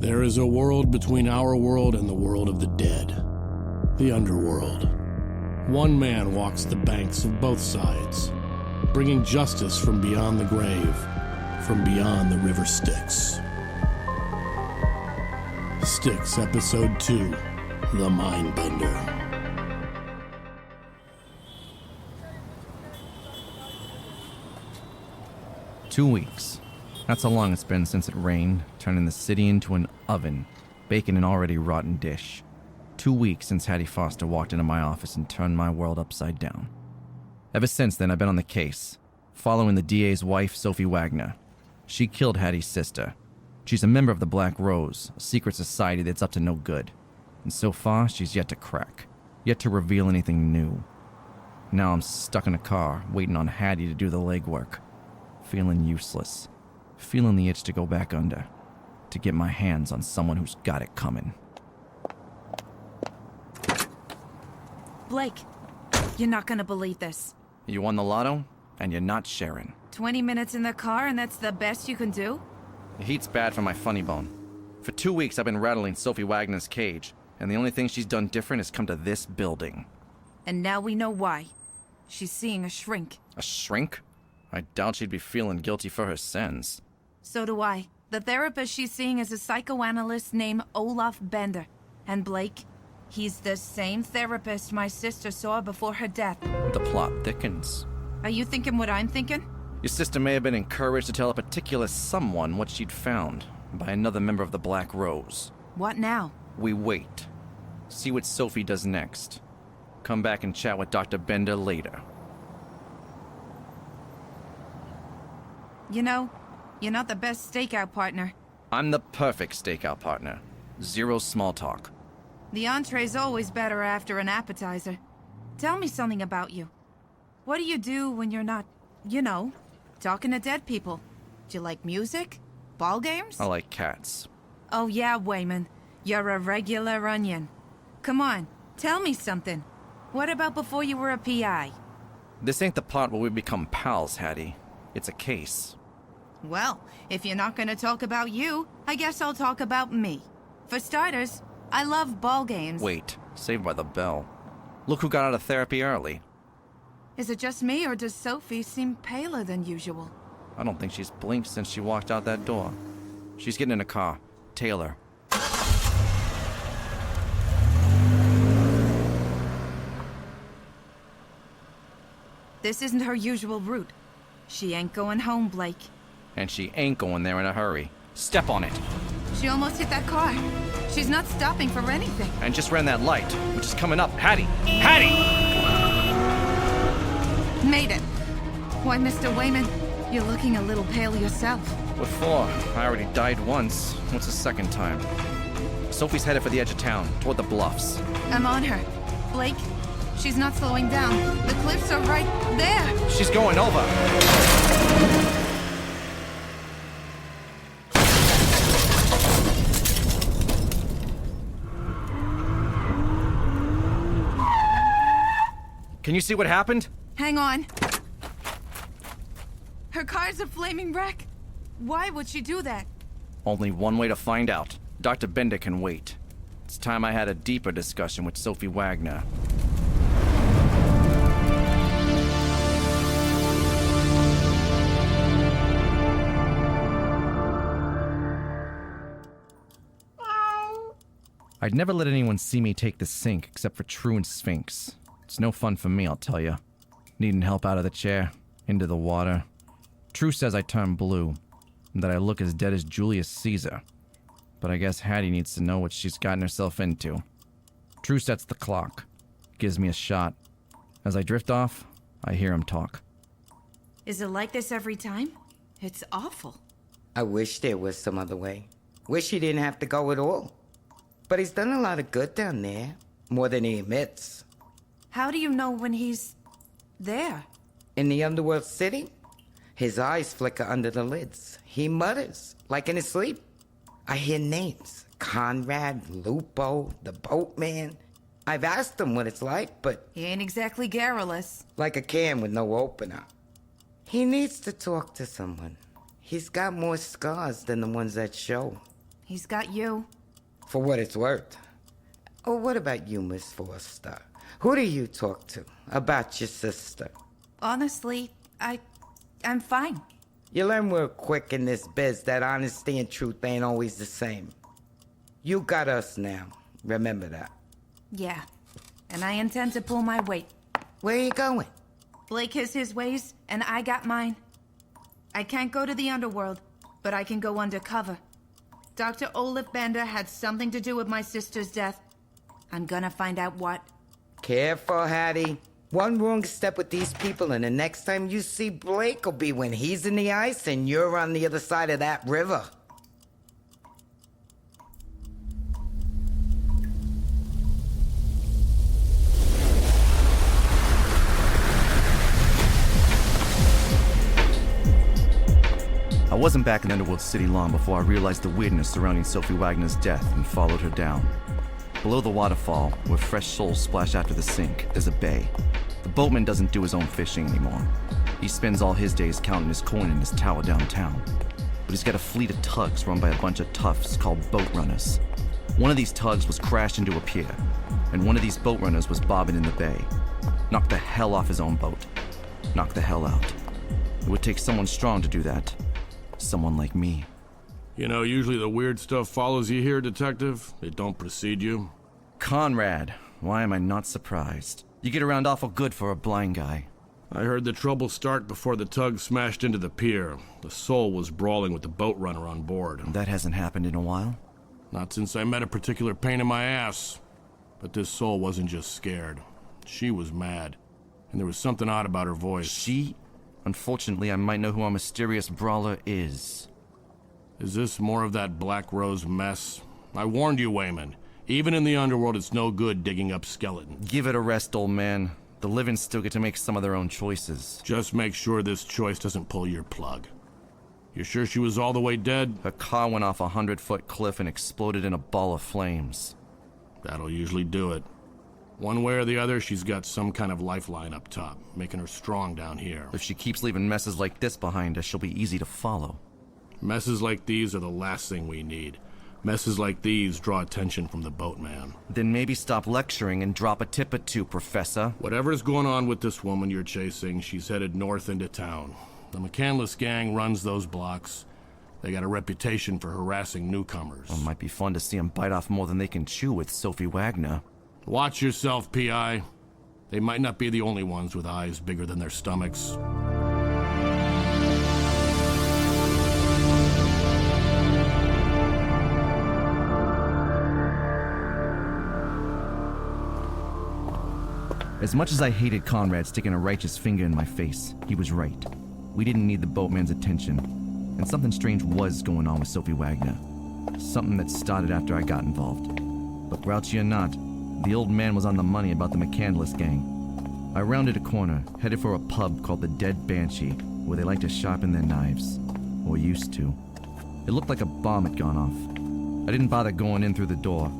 There is a world between our world and the world of the dead, the underworld. One man walks the banks of both sides, bringing justice from beyond the grave, from beyond the river Styx. Styx, Episode 2, The Mindbender. Two weeks. That's how long it's been since it rained, turning the city into an oven, baking an already rotten dish. 2 weeks since Hattie Foster walked into my office and turned my world upside down. Ever since then, I've been on the case, following the DA's wife, Sophie Wagner. She killed Hattie's sister. She's a member of the Black Rose, a secret society that's up to no good. And so far, she's yet to crack, yet to reveal anything new. Now I'm stuck in a car, waiting on Hattie to do the legwork. Feeling useless. Feeling the itch to go back under. To get my hands on someone who's got it coming. Blake, you're not gonna believe this. You won the lotto, and you're not sharing. 20 minutes in the car and that's the best you can do? The heat's bad for my funny bone. For 2 weeks I've been rattling Sophie Wagner's cage, and the only thing she's done different is come to this building. And now we know why. She's seeing a shrink. A shrink? I doubt she'd be feeling guilty for her sins. So do I. The therapist she's seeing is a psychoanalyst named Olaf Bender. And Blake, he's the same therapist my sister saw before her death. The plot thickens. Are you thinking what I'm thinking? Your sister may have been encouraged to tell a particular someone what she'd found by another member of the Black Rose. What now? We wait. See what Sophie does next. Come back and chat with Dr. Bender later. You know, you're not the best stakeout partner. I'm the perfect stakeout partner. Zero small talk. The entree's always better after an appetizer. Tell me something about you. What do you do when you're not, talking to dead people? Do you like music? Ball games? I like cats. Oh yeah, Wayman. You're a regular onion. Come on, tell me something. What about before you were a PI? This ain't the part where we become pals, Hattie. It's a case. Well, if you're not gonna talk about you, I guess I'll talk about me. For starters, I love ball games. Wait, Saved by the Bell. Look who got out of therapy early. Is it just me, or does Sophie seem paler than usual? I don't think she's blinked since she walked out that door. She's getting in a car. Taylor. This isn't her usual route. She ain't going home, Blake. And she ain't going there in a hurry. Step on it. She almost hit that car. She's not stopping for anything. And just ran that light, which is coming up. Hattie! Hattie! Made it. Why, Mr. Wayman, you're looking a little pale yourself. What for? I already died once. What's the second time? Sophie's headed for the edge of town, toward the bluffs. I'm on her. Blake, she's not slowing down. The cliffs are right there. She's going over. Can you see what happened? Hang on. Her car's a flaming wreck. Why would she do that? Only one way to find out. Dr. Bender can wait. It's time I had a deeper discussion with Sophie Wagner. I'd never let anyone see me take the sink except for True and Sphinx. It's no fun for me, I'll tell you. Needing help out of the chair, into the water. True says I turn blue, and that I look as dead as Julius Caesar. But I guess Hattie needs to know what she's gotten herself into. True sets the clock, gives me a shot. As I drift off, I hear him talk. Is it like this every time? It's awful. I wish there was some other way. Wish he didn't have to go at all. But he's done a lot of good down there, more than he admits. How do you know when he's there? In the underworld city, his eyes flicker under the lids. He mutters, like in his sleep. I hear names. Conrad, Lupo, the boatman. I've asked him what it's like, but... He ain't exactly garrulous. Like a can with no opener. He needs to talk to someone. He's got more scars than the ones that show. He's got you. For what it's worth. Oh, what about you, Miss Forster? Who do you talk to about your sister? Honestly, I'm fine. You learn real quick in this biz that honesty and truth ain't always the same. You got us now. Remember that. Yeah. And I intend to pull my weight. Where you going? Blake has his ways, and I got mine. I can't go to the underworld, but I can go undercover. Dr. Olaf Bender had something to do with my sister's death. I'm gonna find out what. Careful, Hattie. One wrong step with these people, and the next time you see Blake will be when he's in the ice and you're on the other side of that river. I wasn't back in Underworld City long before I realized the weirdness surrounding Sophie Wagner's death and followed her down. Below the waterfall, where fresh souls splash after the sink, there's a bay. The boatman doesn't do his own fishing anymore. He spends all his days counting his coin in his tower downtown. But he's got a fleet of tugs run by a bunch of toughs called boat runners. One of these tugs was crashed into a pier, and one of these boat runners was bobbing in the bay. Knocked the hell off his own boat. Knocked the hell out. It would take someone strong to do that. Someone like me. You know, usually the weird stuff follows you here, Detective. It don't precede you. Conrad, why am I not surprised? You get around awful good for a blind guy. I heard the trouble start before the tug smashed into the pier. The soul was brawling with the boat runner on board. That hasn't happened in a while? Not since I met a particular pain in my ass. But this soul wasn't just scared. She was mad. And there was something odd about her voice. She? Unfortunately, I might know who our mysterious brawler is. Is this more of that Black Rose mess? I warned you, Wayman. Even in the underworld, it's no good digging up skeletons. Give it a rest, old man. The living still get to make some of their own choices. Just make sure this choice doesn't pull your plug. You sure she was all the way dead? Her car went off a 100-foot cliff and exploded in a ball of flames. That'll usually do it. One way or the other, she's got some kind of lifeline up top, making her strong down here. If she keeps leaving messes like this behind us, she'll be easy to follow. Messes like these are the last thing we need. Messes like these draw attention from the boatman. Then maybe stop lecturing and drop a tip or two, Professor. Whatever's going on with this woman you're chasing, she's headed north into town. The McCandless gang runs those blocks. They got a reputation for harassing newcomers. Well, it might be fun to see them bite off more than they can chew with Sophie Wagner. Watch yourself, P.I. They might not be the only ones with eyes bigger than their stomachs. As much as I hated Conrad sticking a righteous finger in my face, he was right. We didn't need the boatman's attention. And something strange was going on with Sophie Wagner. Something that started after I got involved. But grouchy or not, the old man was on the money about the McCandless gang. I rounded a corner, headed for a pub called the Dead Banshee, where they like to sharpen their knives. Or used to. It looked like a bomb had gone off. I didn't bother going in through the door.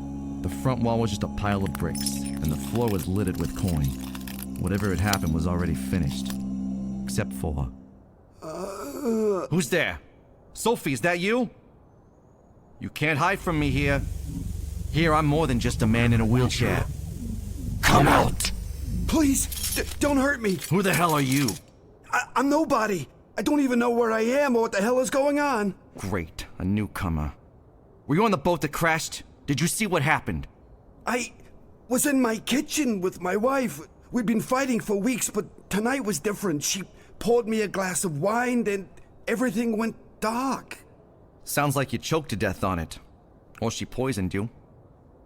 The front wall was just a pile of bricks, and the floor was littered with coin. Whatever had happened was already finished. Except for... Who's there? Sophie, is that you? You can't hide from me here. Here, I'm more than just a man in a wheelchair. Come out! Please, don't hurt me. Who the hell are you? I'm nobody. I don't even know where I am or what the hell is going on. Great, a newcomer. Were you on the boat that crashed? Did you see what happened? I was in my kitchen with my wife. We'd been fighting for weeks, but tonight was different. She poured me a glass of wine, and everything went dark. Sounds like you choked to death on it. Or she poisoned you.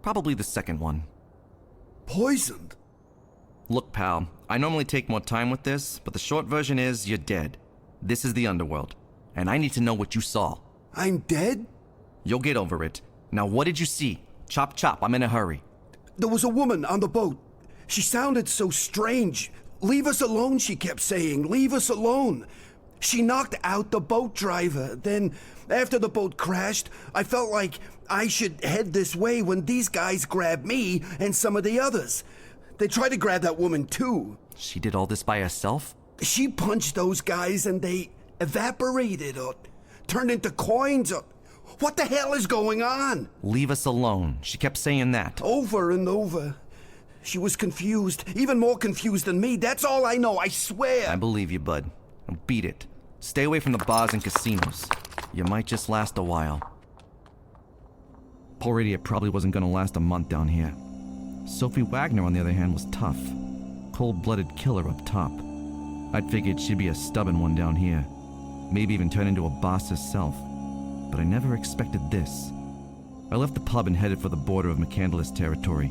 Probably the second one. Poisoned? Look, pal, I normally take more time with this, but the short version is you're dead. This is the underworld, and I need to know what you saw. I'm dead? You'll get over it. Now, what did you see? Chop chop, I'm in a hurry. There was a woman on the boat. She sounded so strange. Leave us alone, she kept saying. Leave us alone. She knocked out the boat driver. Then, after the boat crashed, I felt like I should head this way when these guys grabbed me and some of the others. They tried to grab that woman, too. She did all this by herself? She punched those guys and they evaporated or turned into coins or What the hell is going on? Leave us alone. She kept saying that. Over and over. She was confused, even more confused than me. That's all I know, I swear. I believe you, bud. Now beat it. Stay away from the bars and casinos. You might just last a while. Poor idiot probably wasn't gonna last a month down here. Sophie Wagner, on the other hand, was tough. Cold-blooded killer up top. I'd figured she'd be a stubborn one down here. Maybe even turn into a boss herself. But I never expected this. I left the pub and headed for the border of McCandless territory.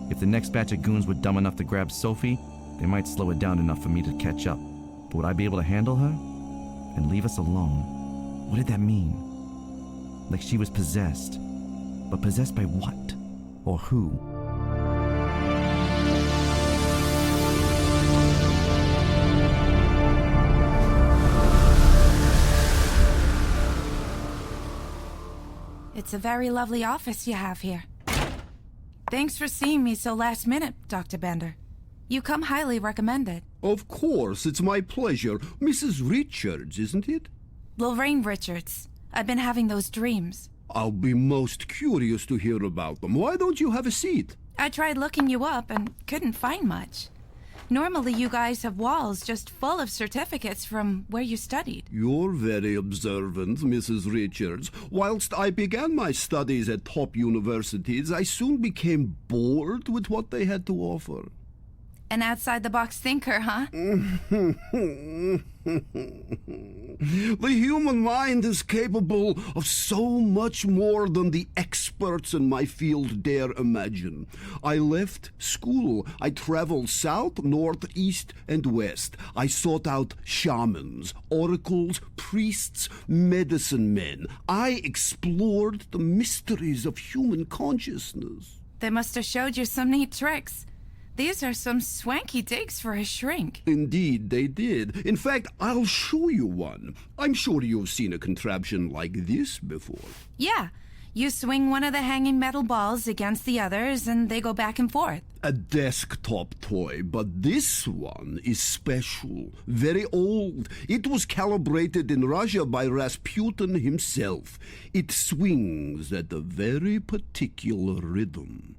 If the next batch of goons were dumb enough to grab Sophie, they might slow it down enough for me to catch up. But would I be able to handle her? And leave us alone? What did that mean? Like she was possessed. But possessed by what? Or who? It's a very lovely office you have here. Thanks for seeing me so last minute, Dr. Bender. You come highly recommended. Of course, it's my pleasure. Mrs. Richards, isn't it? Lorraine Richards. I've been having those dreams. I'll be most curious to hear about them. Why don't you have a seat? I tried looking you up and couldn't find much. Normally you guys have walls just full of certificates from where you studied. You're very observant, Mrs. Richards. Whilst I began my studies at top universities, I soon became bored with what they had to offer. An outside-the-box thinker, huh? The human mind is capable of so much more than the experts in my field dare imagine. I left school. I traveled south, north, east, and west. I sought out shamans, oracles, priests, medicine men. I explored the mysteries of human consciousness. They must have showed you some neat tricks. These are some swanky digs for a shrink. Indeed, they did. In fact, I'll show you one. I'm sure you've seen a contraption like this before. Yeah, you swing one of the hanging metal balls against the others and they go back and forth. A desktop toy, but this one is special, very old. It was calibrated in Russia by Rasputin himself. It swings at a very particular rhythm.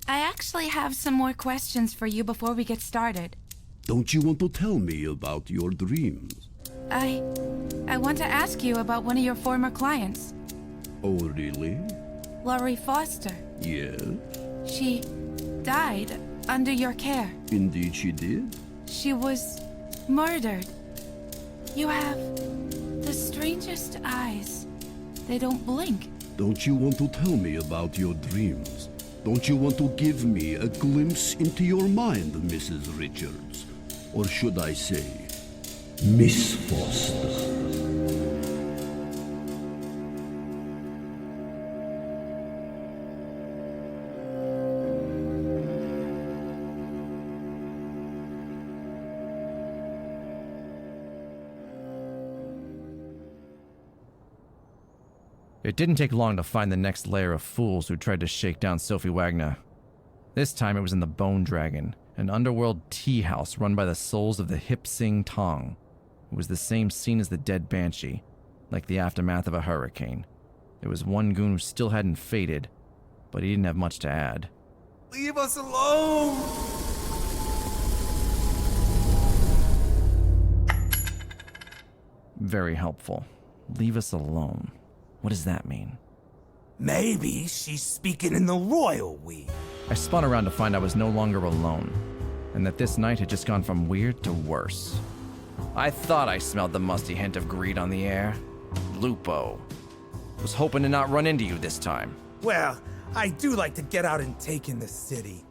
I actually have some more questions for you before we get started. Don't you want to tell me about your dreams? I want to ask you about one of your former clients, Oh, really? Laurie Foster. Yes, She died under your care. indeed she did. She was murdered. You have the strangest eyes. They don't blink. Don't you want to tell me about your dreams? Don't you want to give me a glimpse into your mind, Mrs. Richards? Or should I say, Miss Foster? It didn't take long to find the next layer of fools who tried to shake down Sophie Wagner. This time it was in the Bone Dragon, an underworld tea house run by the souls of the Hip Sing Tong. It was the same scene as the dead Banshee, like the aftermath of a hurricane. There was one goon who still hadn't faded, but he didn't have much to add. Leave us alone! Very helpful. Leave us alone. What does that mean? Maybe she's speaking in the royal we. I spun around to find I was no longer alone, and that this night had just gone from weird to worse. I thought I smelled the musty hint of greed on the air. Lupo. Was hoping to not run into you this time. Well, I do like to get out and take in the city.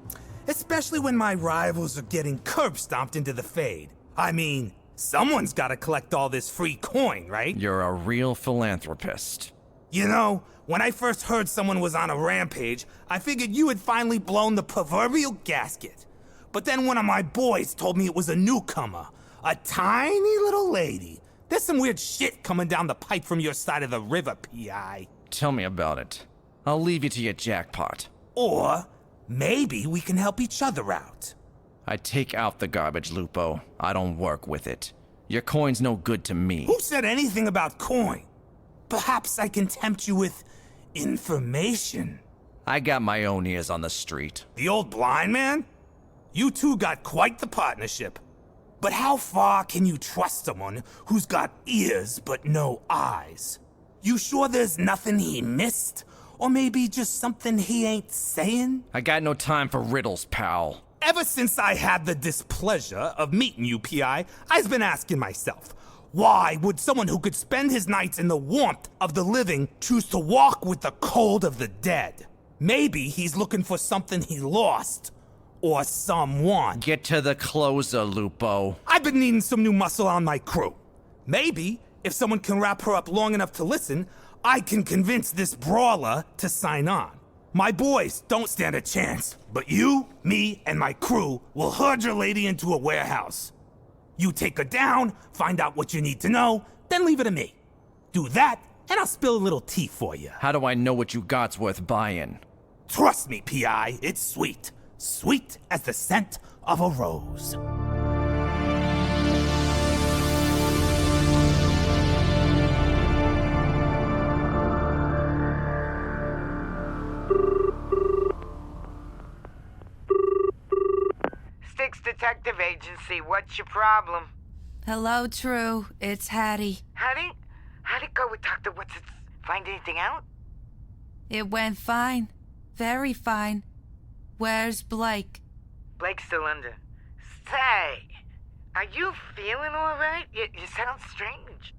Especially when my rivals are getting curb stomped into the fade. I mean, someone's gotta collect all this free coin, right? You're a real philanthropist. You know, when I first heard someone was on a rampage, I figured you had finally blown the proverbial gasket. But then one of my boys told me it was a newcomer. A tiny little lady. There's some weird shit coming down the pipe from your side of the river, P.I. Tell me about it. I'll leave you to your jackpot. Or maybe we can help each other out. I take out the garbage, Lupo. I don't work with it. Your coin's no good to me. Who said anything about coin? Perhaps I can tempt you with information. I got my own ears on the street. The old blind man? You two got quite the partnership. But how far can you trust someone who's got ears but no eyes? You sure there's nothing he missed? Or maybe just something he ain't saying? I got no time for riddles, pal. Ever since I had the displeasure of meeting you, P.I., I've been asking myself, why would someone who could spend his nights in the warmth of the living choose to walk with the cold of the dead? Maybe he's looking for something he lost. Or someone. Get to the closer, Lupo. I've been needing some new muscle on my crew. Maybe, if someone can wrap her up long enough to listen, I can convince this brawler to sign on. My boys don't stand a chance, but you, me, and my crew will herd your lady into a warehouse. You take her down, find out what you need to know, then leave it to me. Do that, and I'll spill a little tea for you. How do I know what you got's worth buying? Trust me, P.I., it's sweet. Sweet as the scent of a rose. Sticks Detective Agency, what's your problem? Hello, True. It's Hattie. Hattie? How'd it go with Dr. What's-It? Find anything out? It went fine. Very fine. Where's Blake? Blake's still under. Say, are you feeling all right? You sound strange.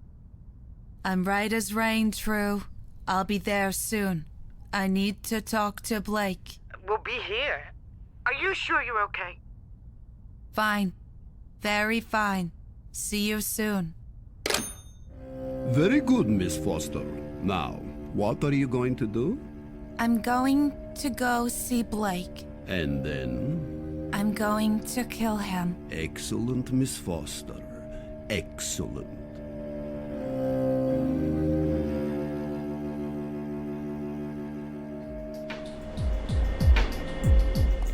I'm right as rain, True. I'll be there soon. I need to talk to Blake. We'll be here. Are you sure you're okay? Fine. Very fine. See you soon. Very good, Miss Foster. Now, what are you going to do? I'm going to go see Blake. And then? I'm going to kill him. Excellent, Miss Foster. Excellent.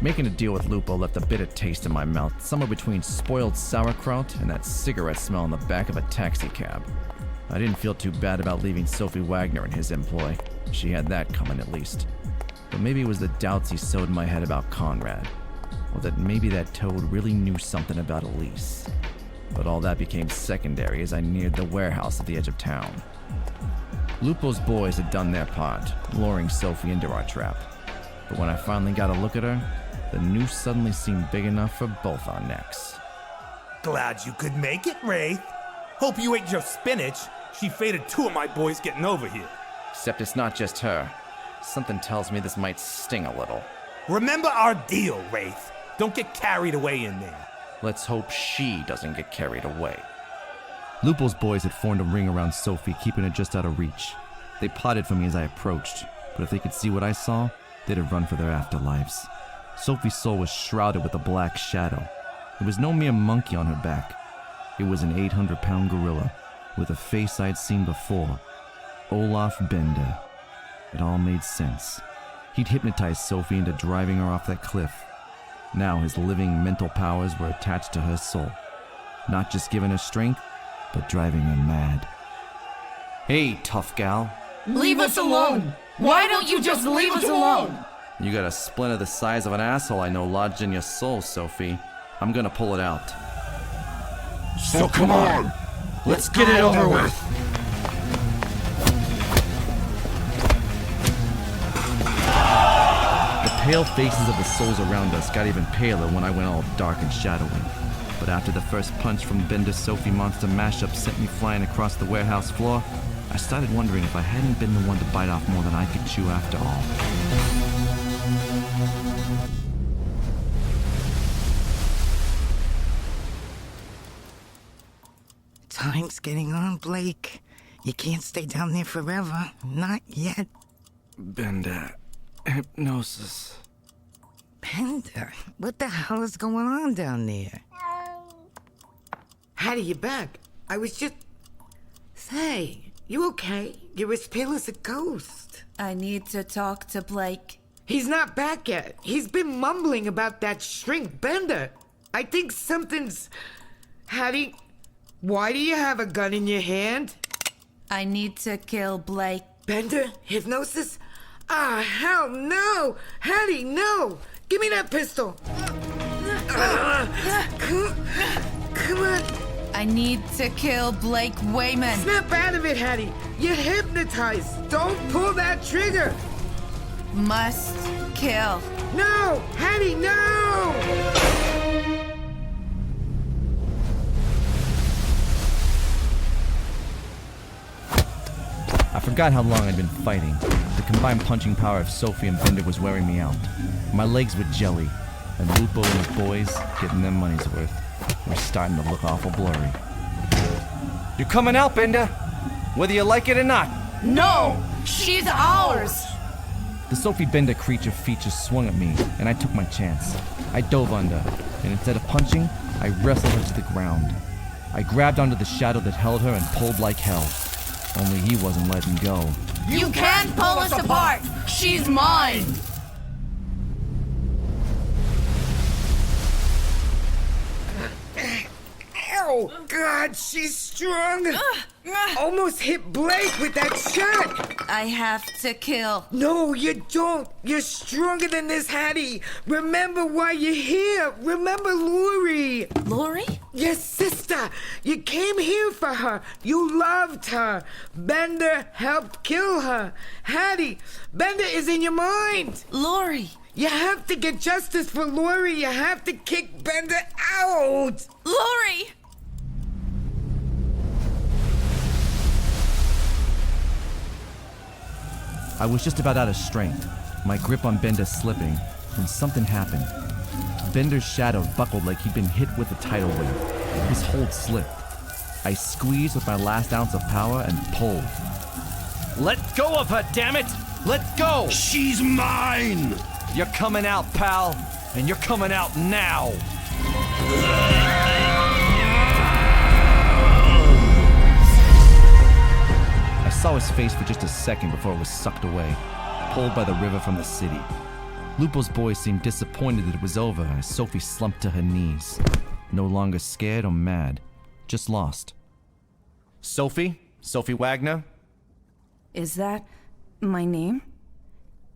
Making a deal with Lupo left a bitter taste in my mouth, somewhere between spoiled sauerkraut and that cigarette smell in the back of a taxi cab. I didn't feel too bad about leaving Sophie Wagner in his employ. She had that coming at least. But maybe it was the doubts he sowed in my head about Conrad. Or that maybe that toad really knew something about Elise. But all that became secondary as I neared the warehouse at the edge of town. Lupo's boys had done their part, luring Sophie into our trap. But when I finally got a look at her, the noose suddenly seemed big enough for both our necks. Glad you could make it, Wraith. Hope you ate your spinach. She faded two of my boys getting over here. Except it's not just her. Something tells me this might sting a little. Remember our deal, Wraith. Don't get carried away in there. Let's hope she doesn't get carried away. Lupo's boys had formed a ring around Sophie, keeping her just out of reach. They plotted for me as I approached, but if they could see what I saw, they'd have run for their afterlives. Sophie's soul was shrouded with a black shadow. It was no mere monkey on her back. It was an 800-pound gorilla with a face I'd seen before. Olaf Bender. It all made sense. He'd hypnotized Sophie into driving her off that cliff. Now his living mental powers were attached to her soul. Not just giving her strength, but driving her mad. Hey, tough gal. Leave us alone! Why don't you just leave us alone? You got a splinter the size of an asshole I know lodged in your soul, Sophie. I'm gonna pull it out. So come on, let's get it over with. The pale faces of the souls around us got even paler when I went all dark and shadowy. But after the first punch from Bender's Sophie monster mashup sent me flying across the warehouse floor, I started wondering if I hadn't been the one to bite off more than I could chew after all. Time's getting on, Blake. You can't stay down there forever. Not yet. Bender. Hypnosis. Bender? What the hell is going on down there? Hattie, you back? I was just... Say, you okay? You're as pale as a ghost. I need to talk to Blake. He's not back yet. He's been mumbling about that shrink Bender. I think something's... Hattie, why do you have a gun in your hand? I need to kill Blake. Bender? Hypnosis? Ah, hell no! Hattie, no! Give me that pistol! Come on! I need to kill Blake Wayman. Snap out of it, Hattie! You're hypnotized! Don't pull that trigger! Must kill. No! Hattie, no! I forgot how long I'd been fighting. The combined punching power of Sophie and Bender was wearing me out. My legs were jelly, and Lupo and his boys, getting their money's worth, were starting to look awful blurry. You're coming out, Bender! Whether you like it or not! No! She's ours! The Sophie Bender creature feature swung at me, and I took my chance. I dove under, and instead of punching, I wrestled her to the ground. I grabbed onto the shadow that held her and pulled like hell. Only he wasn't letting go. You can't pull us apart! She's mine! Oh, God, she's strong! Almost hit Blake with that shot! I have to kill. No, you don't! You're stronger than this, Hattie! Remember why you're here! Remember Lori! Lori? Your sister! You came here for her! You loved her! Bender helped kill her! Hattie, Bender is in your mind! Lori. You have to get justice for Lori! You have to kick Bender out! Lori! I was just about out of strength, my grip on Bender slipping, when something happened. Bender's shadow buckled like he'd been hit with a tidal wave. His hold slipped. I squeezed with my last ounce of power and pulled. Let go of her, damn it! Let go! She's mine! You're coming out, pal, and you're coming out now! I saw his face for just a second before it was sucked away, pulled by the river from the city. Lupo's boys seemed disappointed that it was over as Sophie slumped to her knees. No longer scared or mad, just lost. Sophie? Sophie Wagner? Is that my name?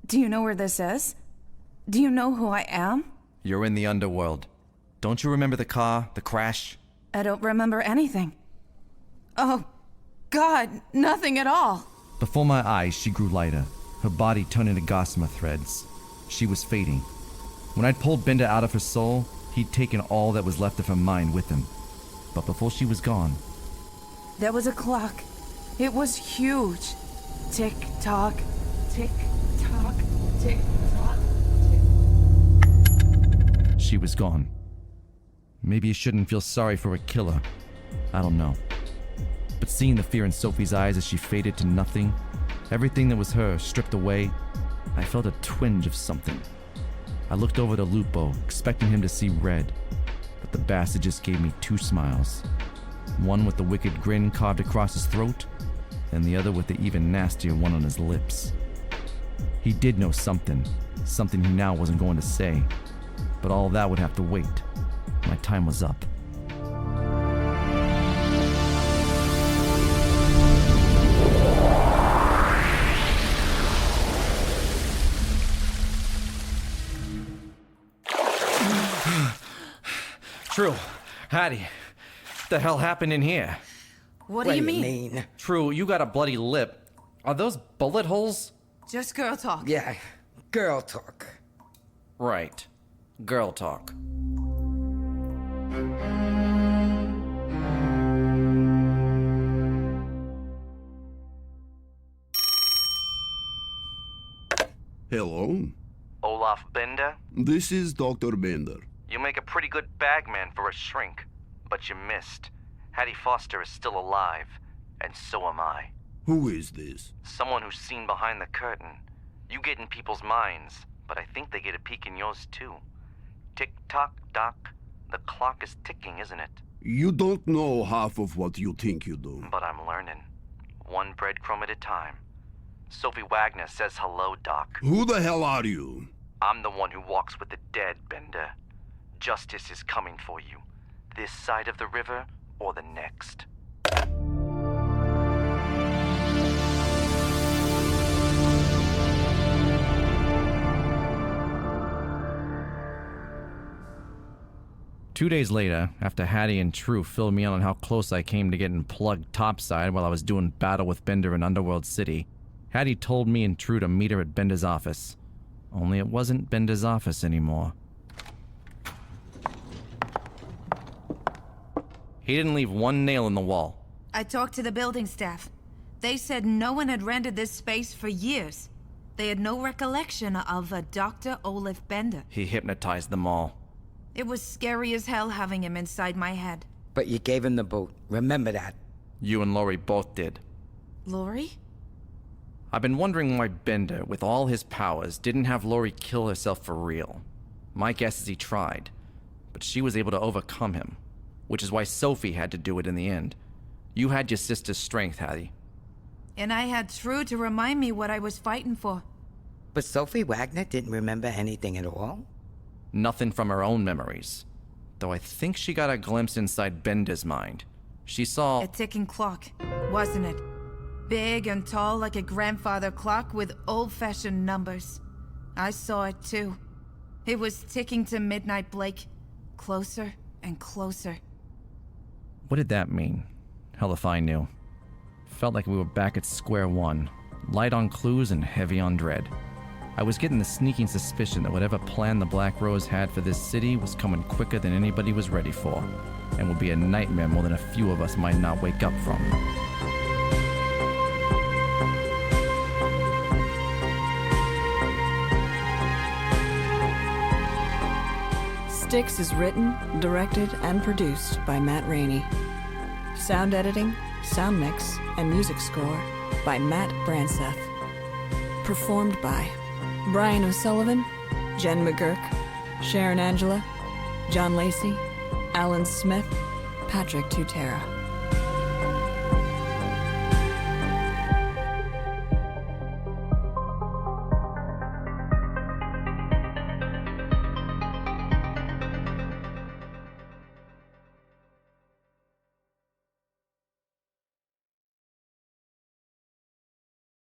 Do you know where this is? Do you know who I am? You're in the underworld. Don't you remember the car, the crash? I don't remember anything. Oh, God, nothing at all. Before my eyes, she grew lighter, her body turned into gossamer threads. She was fading. When I'd pulled Bender out of her soul, he'd taken all that was left of her mind with him. But before she was gone... There was a clock. It was huge. Tick tock, tick tock, tick tock. She was gone. Maybe you shouldn't feel sorry for a killer. I don't know. But seeing the fear in Sophie's eyes as she faded to nothing, everything that was her stripped away, I felt a twinge of something. I looked over to Lupo, expecting him to see red, but the bastard just gave me two smiles. One with the wicked grin carved across his throat, and the other with the even nastier one on his lips. He did know something he now wasn't going to say, but all of that would have to wait. My time was up. True. Hattie, what the hell happened in here? What do you mean? True, you got a bloody lip. Are those bullet holes? Just girl talk. Yeah, girl talk. Right. Girl talk. Hello? Olaf Bender? This is Dr. Bender. You make a pretty good bagman for a shrink, but you missed. Hattie Foster is still alive, and so am I. Who is this? Someone who's seen behind the curtain. You get in people's minds, but I think they get a peek in yours too. Tick-tock, Doc. The clock is ticking, isn't it? You don't know half of what you think you do. But I'm learning. One breadcrumb at a time. Sophie Wagner says hello, Doc. Who the hell are you? I'm the one who walks with the dead, Bender. Justice is coming for you. This side of the river or the next. 2 days later, after Hattie and True filled me in on how close I came to getting plugged topside while I was doing battle with Bender in Underworld City, Hattie told me and True to meet her at Bender's office. Only it wasn't Bender's office anymore. He didn't leave one nail in the wall. I talked to the building staff. They said no one had rented this space for years. They had no recollection of a Dr. Olaf Bender. He hypnotized them all. It was scary as hell having him inside my head. But you gave him the boot. Remember that. You and Lori both did. Lori? I've been wondering why Bender, with all his powers, didn't have Lori kill herself for real. My guess is he tried, but she was able to overcome him, which is why Sophie had to do it in the end. You had your sister's strength, Hattie. And I had True to remind me what I was fighting for. But Sophie Wagner didn't remember anything at all? Nothing from her own memories. Though I think she got a glimpse inside Bender's mind. She saw... A ticking clock, wasn't it? Big and tall like a grandfather clock with old-fashioned numbers. I saw it too. It was ticking to midnight, Blake. Closer and closer. What did that mean? Hell if I knew. Felt like we were back at square one. Light on clues and heavy on dread. I was getting the sneaking suspicion that whatever plan the Black Rose had for this city was coming quicker than anybody was ready for, and would be a nightmare more than a few of us might not wake up from. Styx is written, directed, and produced by Matt Rainey. Sound editing, sound mix, and music score by Matt Branseth. Performed by Brian O'Sullivan, Jen McGurk, Sharon Angela, John Lacey, Alan Smith, Patrick Tutera.